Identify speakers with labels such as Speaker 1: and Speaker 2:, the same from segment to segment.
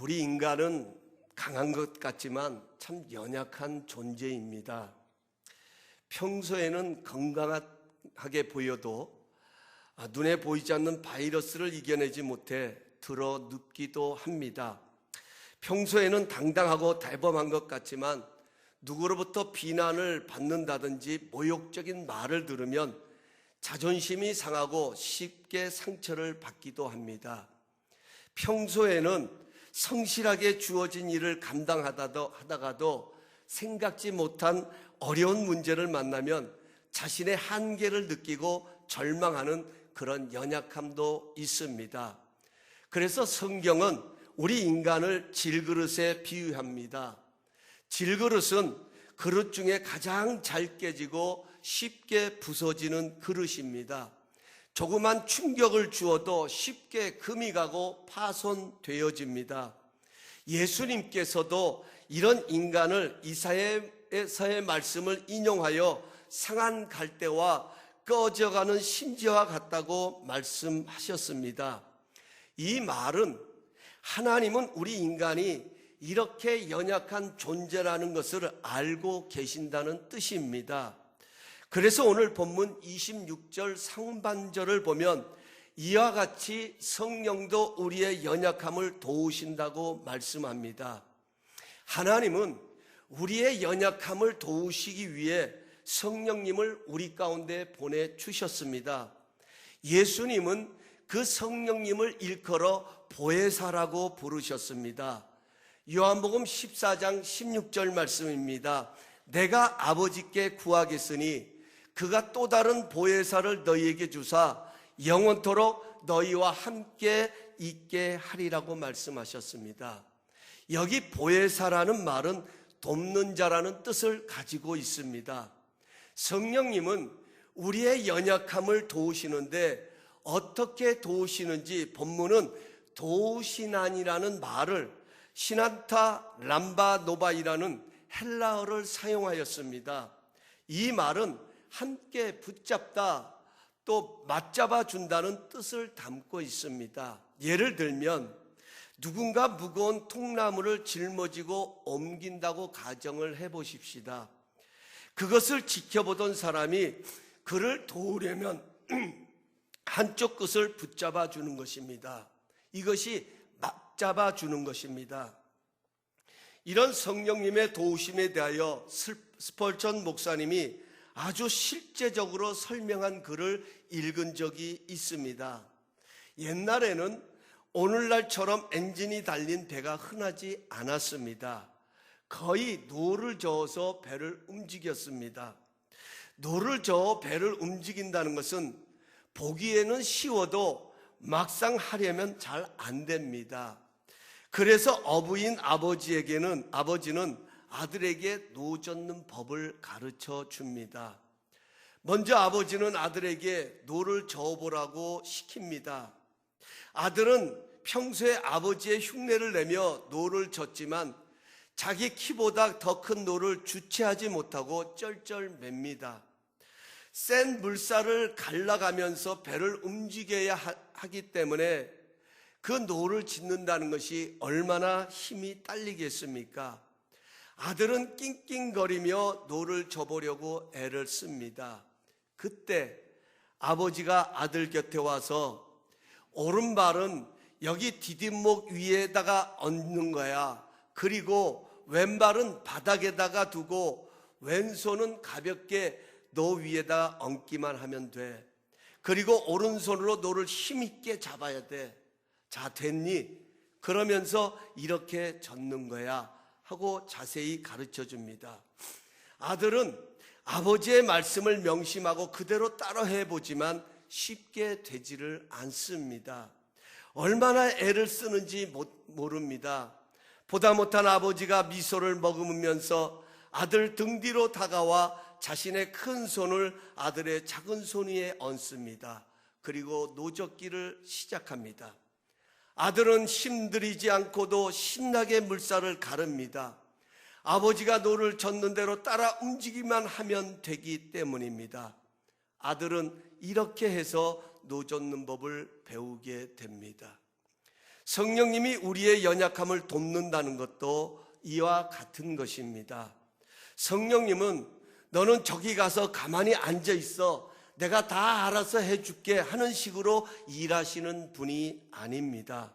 Speaker 1: 우리 인간은 강한 것 같지만 참 연약한 존재입니다. 평소에는 건강하게 보여도 눈에 보이지 않는 바이러스를 이겨내지 못해 들어 눕기도 합니다. 평소에는 당당하고 대범한 것 같지만 누구로부터 비난을 받는다든지 모욕적인 말을 들으면 자존심이 상하고 쉽게 상처를 받기도 합니다. 평소에는 성실하게 주어진 일을 감당하다가도 생각지 못한 어려운 문제를 만나면 자신의 한계를 느끼고 절망하는 그런 연약함도 있습니다. 그래서 성경은 우리 인간을 질그릇에 비유합니다. 질그릇은 그릇 중에 가장 잘 깨지고 쉽게 부서지는 그릇입니다. 조그만 충격을 주어도 쉽게 금이 가고 파손되어집니다. 예수님께서도 이런 인간을 이사야서의 말씀을 인용하여 상한 갈대와 꺼져가는 심지와 같다고 말씀하셨습니다. 이 말은 하나님은 우리 인간이 이렇게 연약한 존재라는 것을 알고 계신다는 뜻입니다. 그래서 오늘 본문 26절 상반절을 보면 이와 같이 성령도 우리의 연약함을 도우신다고 말씀합니다. 하나님은 우리의 연약함을 도우시기 위해 성령님을 우리 가운데 보내주셨습니다. 예수님은 그 성령님을 일컬어 보혜사라고 부르셨습니다. 요한복음 14장 16절 말씀입니다. 내가 아버지께 구하겠으니 그가 또 다른 보혜사를 너희에게 주사 영원토록 너희와 함께 있게 하리라고 말씀하셨습니다. 여기 보혜사라는 말은 돕는 자라는 뜻을 가지고 있습니다. 성령님은 우리의 연약함을 도우시는데 어떻게 도우시는지 본문은 도우시나니라는 말을 시난타 람바노바이라는 헬라어를 사용하였습니다. 이 말은 함께 붙잡다 또 맞잡아 준다는 뜻을 담고 있습니다. 예를 들면 누군가 무거운 통나무를 짊어지고 옮긴다고 가정을 해보십시다. 그것을 지켜보던 사람이 그를 도우려면 한쪽 끝을 붙잡아 주는 것입니다. 이것이 맞잡아 주는 것입니다. 이런 성령님의 도우심에 대하여 스펄전 목사님이 아주 실제적으로 설명한 글을 읽은 적이 있습니다. 옛날에는 오늘날처럼 엔진이 달린 배가 흔하지 않았습니다. 거의 노를 저어서 배를 움직였습니다. 노를 저어 배를 움직인다는 것은 보기에는 쉬워도 막상 하려면 잘 안 됩니다. 그래서 어부인 아버지는 아들에게 노 젓는 법을 가르쳐 줍니다. 먼저 아버지는 아들에게 노를 저어보라고 시킵니다. 아들은 평소에 아버지의 흉내를 내며 노를 젓지만 자기 키보다 더 큰 노를 주체하지 못하고 쩔쩔맵니다. 센 물살을 갈라가면서 배를 움직여야 하기 때문에 그 노를 젓는다는 것이 얼마나 힘이 딸리겠습니까? 아들은 낑낑거리며 노를 져보려고 애를 씁니다. 그때 아버지가 아들 곁에 와서 오른발은 여기 디딤목 위에다가 얹는 거야. 그리고 왼발은 바닥에다가 두고 왼손은 가볍게 너 위에다 얹기만 하면 돼. 그리고 오른손으로 노를 힘있게 잡아야 돼. 자, 됐니? 그러면서 이렇게 젓는 거야 하고 자세히 가르쳐 줍니다. 아들은 아버지의 말씀을 명심하고 그대로 따라 해보지만 쉽게 되지를 않습니다. 얼마나 애를 쓰는지 모릅니다. 보다 못한 아버지가 미소를 머금으면서 아들 등 뒤로 다가와 자신의 큰 손을 아들의 작은 손 위에 얹습니다. 그리고 노젓기를 시작합니다. 아들은 힘들이지 않고도 신나게 물살을 가릅니다. 아버지가 노를 젓는 대로 따라 움직이만 하면 되기 때문입니다. 아들은 이렇게 해서 노 젓는 법을 배우게 됩니다. 성령님이 우리의 연약함을 돕는다는 것도 이와 같은 것입니다. 성령님은 너는 저기 가서 가만히 앉아 있어, 내가 다 알아서 해줄게 하는 식으로 일하시는 분이 아닙니다.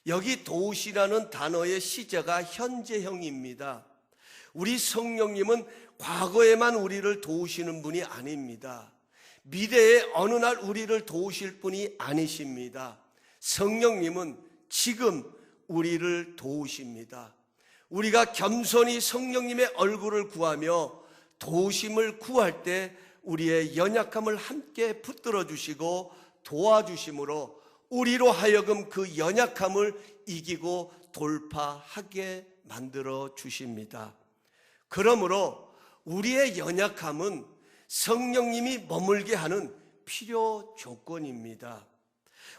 Speaker 1: 여기 도우시라는 단어의 시제가 현재형입니다. 우리 성령님은 과거에만 우리를 도우시는 분이 아닙니다. 미래에 어느 날 우리를 도우실 분이 아니십니다. 성령님은 지금 우리를 도우십니다. 우리가 겸손히 성령님의 얼굴을 구하며 도우심을 구할 때 우리의 연약함을 함께 붙들어 주시고 도와주심으로 우리로 하여금 그 연약함을 이기고 돌파하게 만들어 주십니다. 그러므로 우리의 연약함은 성령님이 머물게 하는 필요 조건입니다.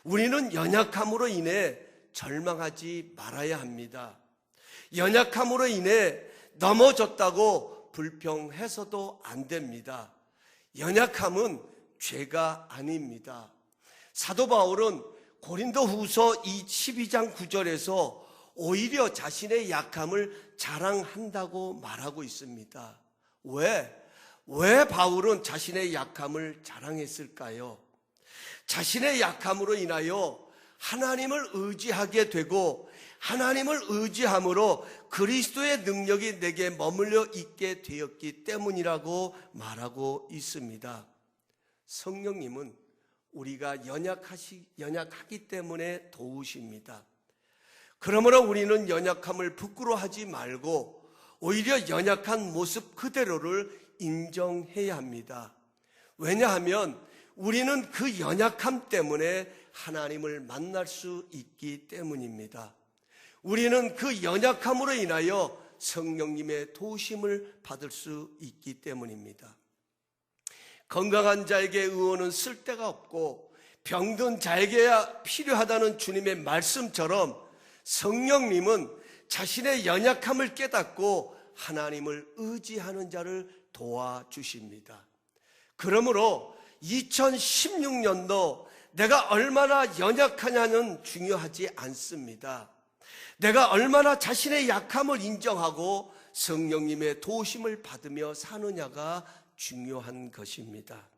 Speaker 1: 우리는 연약함으로 인해 절망하지 말아야 합니다. 연약함으로 인해 넘어졌다고 불평해서도 안 됩니다. 연약함은 죄가 아닙니다. 사도 바울은 고린도후서 12장 9절에서 오히려 자신의 약함을 자랑한다고 말하고 있습니다. 왜 바울은 자신의 약함을 자랑했을까요? 자신의 약함으로 인하여 하나님을 의지하게 되고 하나님을 의지함으로 그리스도의 능력이 내게 머물러 있게 되었기 때문이라고 말하고 있습니다. 성령님은 우리가 연약하기 때문에 도우십니다. 그러므로 우리는 연약함을 부끄러워하지 말고 오히려 연약한 모습 그대로를 인정해야 합니다. 왜냐하면 우리는 그 연약함 때문에 하나님을 만날 수 있기 때문입니다. 우리는 그 연약함으로 인하여 성령님의 도우심을 받을 수 있기 때문입니다. 건강한 자에게 의원은 쓸데가 없고 병든 자에게야 필요하다는 주님의 말씀처럼 성령님은 자신의 연약함을 깨닫고 하나님을 의지하는 자를 도와주십니다. 그러므로 2016년도 내가 얼마나 연약하냐는 중요하지 않습니다. 내가 얼마나 자신의 약함을 인정하고 성령님의 도우심을 받으며 사느냐가 중요한 것입니다.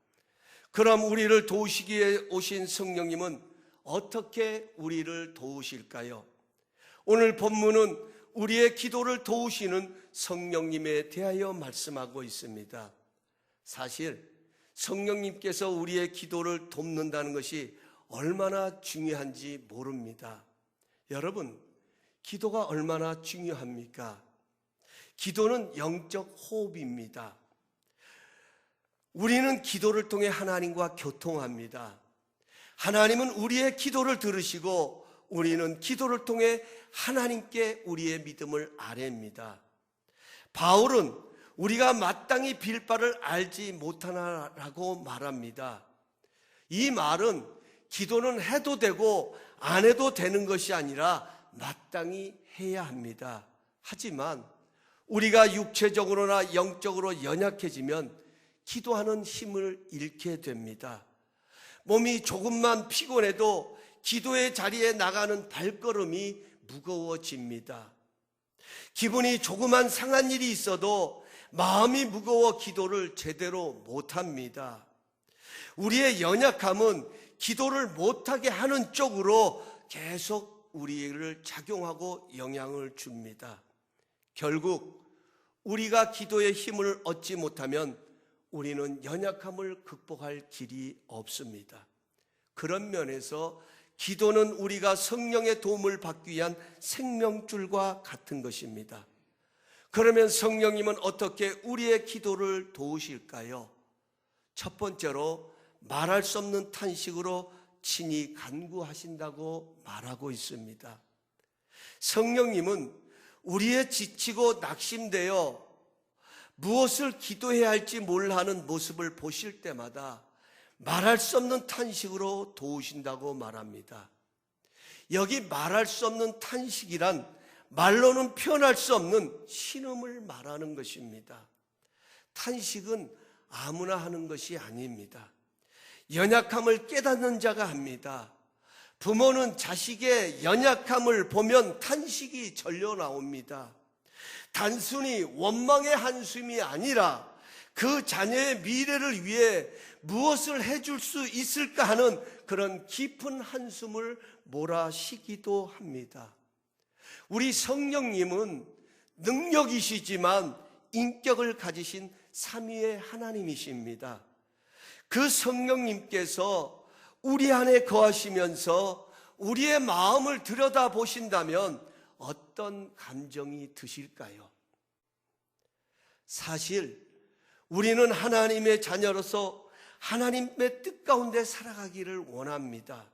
Speaker 1: 그럼 우리를 도우시기 위해 오신 성령님은 어떻게 우리를 도우실까요? 오늘 본문은 우리의 기도를 도우시는 성령님에 대하여 말씀하고 있습니다. 사실 성령님께서 우리의 기도를 돕는다는 것이 얼마나 중요한지 모릅니다. 여러분, 기도가 얼마나 중요합니까? 기도는 영적 호흡입니다. 우리는 기도를 통해 하나님과 교통합니다. 하나님은 우리의 기도를 들으시고 우리는 기도를 통해 하나님께 우리의 믿음을 아뢰입니다. 바울은 우리가 마땅히 빌 바를 알지 못하나라고 말합니다. 이 말은 기도는 해도 되고 안 해도 되는 것이 아니라 마땅히 해야 합니다. 하지만 우리가 육체적으로나 영적으로 연약해지면 기도하는 힘을 잃게 됩니다. 몸이 조금만 피곤해도 기도의 자리에 나가는 발걸음이 무거워집니다. 기분이 조그만 상한 일이 있어도 마음이 무거워 기도를 제대로 못합니다. 우리의 연약함은 기도를 못하게 하는 쪽으로 계속 우리를 작용하고 영향을 줍니다. 결국 우리가 기도의 힘을 얻지 못하면 우리는 연약함을 극복할 길이 없습니다. 그런 면에서 기도는 우리가 성령의 도움을 받기 위한 생명줄과 같은 것입니다. 그러면 성령님은 어떻게 우리의 기도를 도우실까요? 첫 번째로 말할 수 없는 탄식으로 친히 간구하신다고 말하고 있습니다. 성령님은 우리의 지치고 낙심되어 무엇을 기도해야 할지 몰라 하는 모습을 보실 때마다 말할 수 없는 탄식으로 도우신다고 말합니다. 여기 말할 수 없는 탄식이란 말로는 표현할 수 없는 신음을 말하는 것입니다. 탄식은 아무나 하는 것이 아닙니다. 연약함을 깨닫는 자가 합니다. 부모는 자식의 연약함을 보면 탄식이 절려 나옵니다. 단순히 원망의 한숨이 아니라 그 자녀의 미래를 위해 무엇을 해줄 수 있을까 하는 그런 깊은 한숨을 몰아쉬기도 합니다. 우리 성령님은 능력이시지만 인격을 가지신 삼위의 하나님이십니다. 그 성령님께서 우리 안에 거하시면서 우리의 마음을 들여다보신다면 어떤 감정이 드실까요? 사실 우리는 하나님의 자녀로서 하나님의 뜻 가운데 살아가기를 원합니다.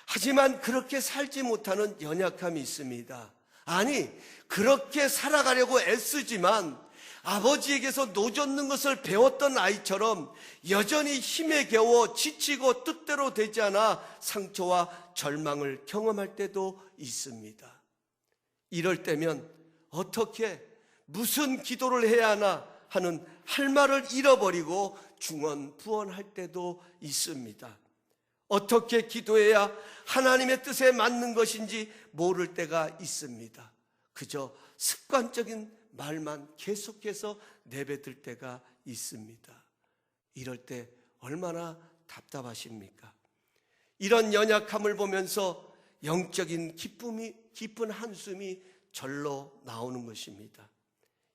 Speaker 1: 하지만 그렇게 살지 못하는 연약함이 있습니다. 아니, 그렇게 살아가려고 애쓰지만 아버지에게서 노젓는 것을 배웠던 아이처럼 여전히 힘에 겨워 지치고 뜻대로 되지 않아 상처와 절망을 경험할 때도 있습니다. 이럴 때면 어떻게, 무슨 기도를 해야 하나 하는 할 말을 잃어버리고 중언부언할 때도 있습니다. 어떻게 기도해야 하나님의 뜻에 맞는 것인지 모를 때가 있습니다. 그저 습관적인 말만 계속해서 내뱉을 때가 있습니다. 이럴 때 얼마나 답답하십니까? 이런 연약함을 보면서 영적인 기쁨이, 깊은 한숨이 절로 나오는 것입니다.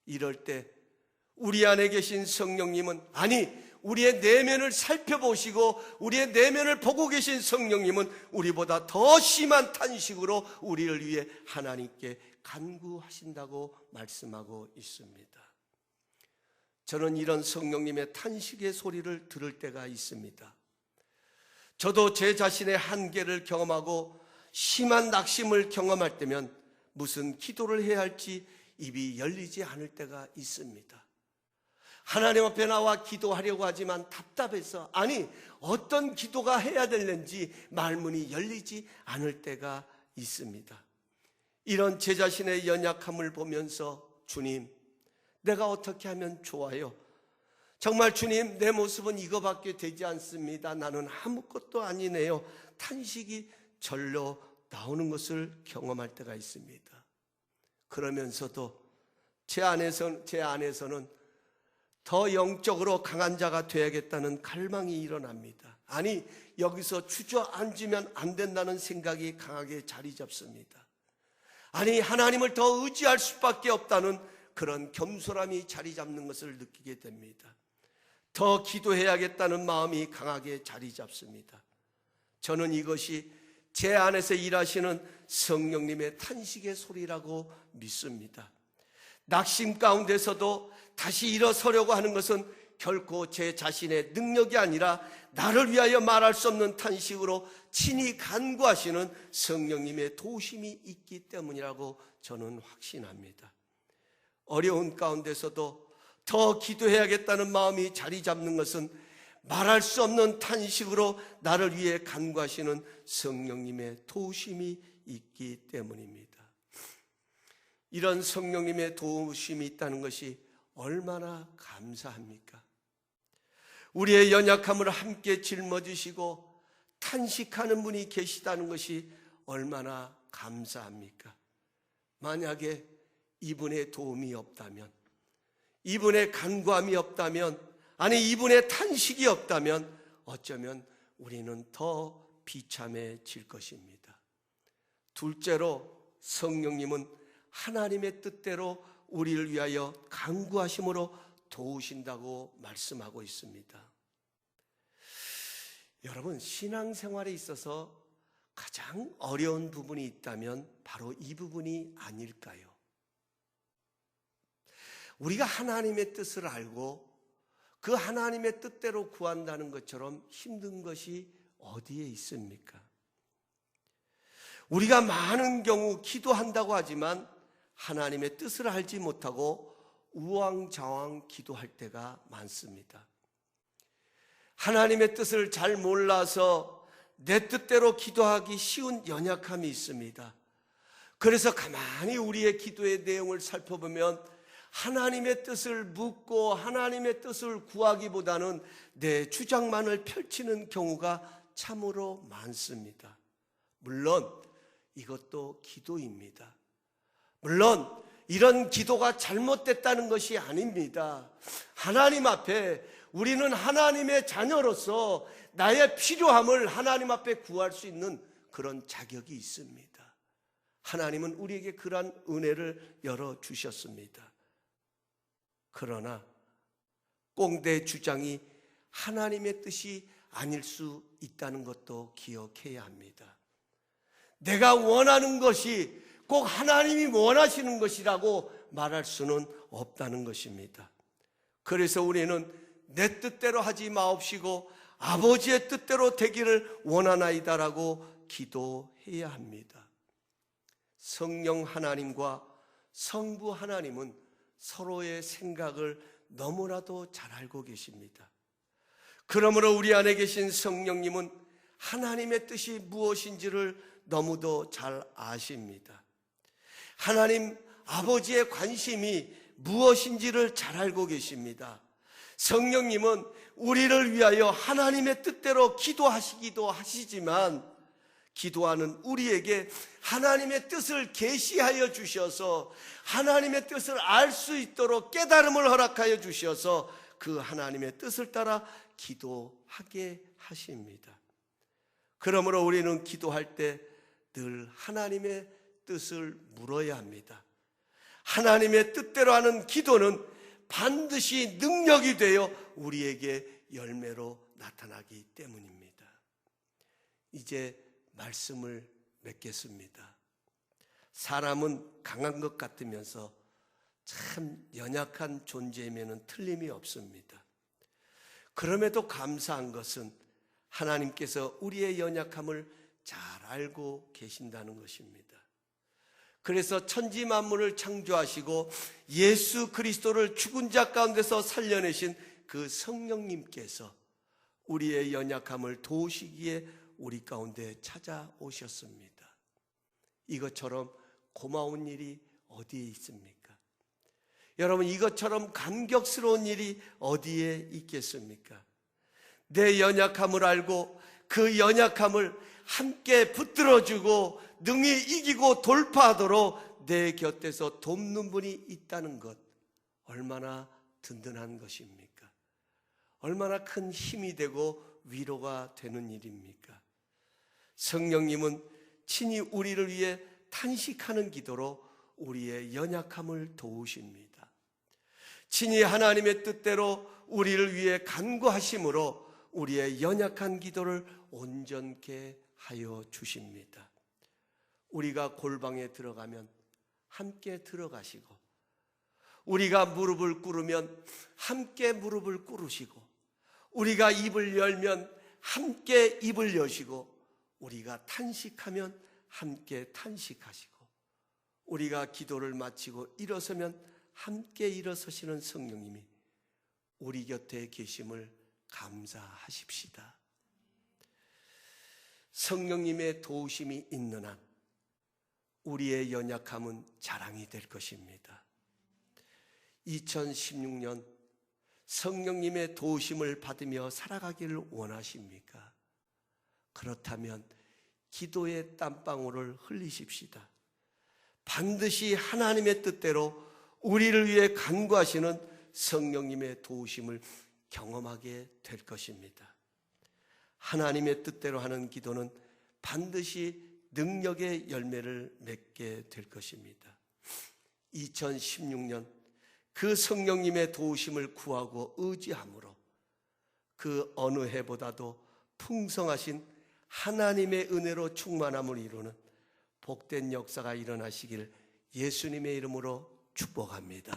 Speaker 1: 이럴 때 우리 안에 계신 성령님은, 아니, 우리의 내면을 살펴보시고 우리의 내면을 보고 계신 성령님은 우리보다 더 심한 탄식으로 우리를 위해 하나님께 간구하신다고 말씀하고 있습니다. 저는 이런 성령님의 탄식의 소리를 들을 때가 있습니다. 저도 제 자신의 한계를 경험하고 심한 낙심을 경험할 때면 무슨 기도를 해야 할지 입이 열리지 않을 때가 있습니다. 하나님 앞에 나와 기도하려고 하지만 답답해서, 아니, 어떤 기도가 해야 되는지 말문이 열리지 않을 때가 있습니다. 이런 제 자신의 연약함을 보면서, 주님, 내가 어떻게 하면 좋아요? 정말 주님, 내 모습은 이거밖에 되지 않습니다. 나는 아무것도 아니네요. 탄식이 절로 나오는 것을 경험할 때가 있습니다. 그러면서도 제 안에서는 더 영적으로 강한 자가 되어야겠다는 갈망이 일어납니다. 아니, 여기서 주저앉으면 안 된다는 생각이 강하게 자리 잡습니다. 아니, 하나님을 더 의지할 수밖에 없다는 그런 겸손함이 자리 잡는 것을 느끼게 됩니다. 더 기도해야겠다는 마음이 강하게 자리 잡습니다. 저는 이것이 제 안에서 일하시는 성령님의 탄식의 소리라고 믿습니다. 낙심 가운데서도 다시 일어서려고 하는 것은 결코 제 자신의 능력이 아니라 나를 위하여 말할 수 없는 탄식으로 친히 간구하시는 성령님의 도우심이 있기 때문이라고 저는 확신합니다. 어려운 가운데서도 더 기도해야겠다는 마음이 자리 잡는 것은 말할 수 없는 탄식으로 나를 위해 간구하시는 성령님의 도우심이 있기 때문입니다. 이런 성령님의 도우심이 있다는 것이 얼마나 감사합니까? 우리의 연약함을 함께 짊어지시고 탄식하는 분이 계시다는 것이 얼마나 감사합니까? 만약에 이분의 도움이 없다면, 이분의 간구함이 없다면, 아니 이분의 탄식이 없다면 어쩌면 우리는 더 비참해질 것입니다. 둘째로, 성령님은 하나님의 뜻대로 우리를 위하여 간구하심으로 도우신다고 말씀하고 있습니다. 여러분, 신앙생활에 있어서 가장 어려운 부분이 있다면 바로 이 부분이 아닐까요? 우리가 하나님의 뜻을 알고 그 하나님의 뜻대로 구한다는 것처럼 힘든 것이 어디에 있습니까? 우리가 많은 경우 기도한다고 하지만 하나님의 뜻을 알지 못하고 우왕좌왕 기도할 때가 많습니다. 하나님의 뜻을 잘 몰라서 내 뜻대로 기도하기 쉬운 연약함이 있습니다. 그래서 가만히 우리의 기도의 내용을 살펴보면 하나님의 뜻을 묻고 하나님의 뜻을 구하기보다는 내 주장만을 펼치는 경우가 참으로 많습니다. 물론 이것도 기도입니다. 물론 이런 기도가 잘못됐다는 것이 아닙니다. 하나님 앞에 우리는 하나님의 자녀로서 나의 필요함을 하나님 앞에 구할 수 있는 그런 자격이 있습니다. 하나님은 우리에게 그러한 은혜를 열어주셨습니다. 그러나 꽁대 주장이 하나님의 뜻이 아닐 수 있다는 것도 기억해야 합니다. 내가 원하는 것이 꼭 하나님이 원하시는 것이라고 말할 수는 없다는 것입니다. 그래서 우리는 내 뜻대로 하지 마옵시고 아버지의 뜻대로 되기를 원하나이다라고 기도해야 합니다. 성령 하나님과 성부 하나님은 서로의 생각을 너무나도 잘 알고 계십니다. 그러므로 우리 안에 계신 성령님은 하나님의 뜻이 무엇인지를 너무도 잘 아십니다. 하나님 아버지의 관심이 무엇인지를 잘 알고 계십니다. 성령님은 우리를 위하여 하나님의 뜻대로 기도하시기도 하시지만 기도하는 우리에게 하나님의 뜻을 계시하여 주셔서 하나님의 뜻을 알 수 있도록 깨달음을 허락하여 주셔서 그 하나님의 뜻을 따라 기도하게 하십니다. 그러므로 우리는 기도할 때 늘 하나님의 뜻을 물어야 합니다. 하나님의 뜻대로 하는 기도는 반드시 능력이 되어 우리에게 열매로 나타나기 때문입니다. 이제 말씀을 맺겠습니다. 사람은 강한 것 같으면서 참 연약한 존재임에는 틀림이 없습니다. 그럼에도 감사한 것은 하나님께서 우리의 연약함을 잘 알고 계신다는 것입니다. 그래서 천지 만물을 창조하시고 예수 그리스도를 죽은 자 가운데서 살려내신 그 성령님께서 우리의 연약함을 도우시기에 우리 가운데 찾아오셨습니다. 이것처럼 고마운 일이 어디에 있습니까? 여러분, 이것처럼 감격스러운 일이 어디에 있겠습니까? 내 연약함을 알고 그 연약함을 함께 붙들어주고 능히 이기고 돌파하도록 내 곁에서 돕는 분이 있다는 것, 얼마나 든든한 것입니까? 얼마나 큰 힘이 되고 위로가 되는 일입니까? 성령님은 친히 우리를 위해 탄식하는 기도로 우리의 연약함을 도우십니다. 친히 하나님의 뜻대로 우리를 위해 간구하심으로 우리의 연약한 기도를 온전케 하여 주십니다. 우리가 골방에 들어가면 함께 들어가시고, 우리가 무릎을 꿇으면 함께 무릎을 꿇으시고, 우리가 입을 열면 함께 입을 여시고, 우리가 탄식하면 함께 탄식하시고, 우리가 기도를 마치고 일어서면 함께 일어서시는 성령님이 우리 곁에 계심을 감사하십시다. 성령님의 도우심이 있는 한 우리의 연약함은 자랑이 될 것입니다. 2016년 성령님의 도우심을 받으며 살아가기를 원하십니까? 그렇다면 기도의 땀방울을 흘리십시다. 반드시 하나님의 뜻대로 우리를 위해 간구하시는 성령님의 도우심을 경험하게 될 것입니다. 하나님의 뜻대로 하는 기도는 반드시 능력의 열매를 맺게 될 것입니다. 2016년 그 성령님의 도우심을 구하고 의지함으로 그 어느 해보다도 풍성하신 하나님의 은혜로 충만함을 이루는 복된 역사가 일어나시길 예수님의 이름으로 축복합니다.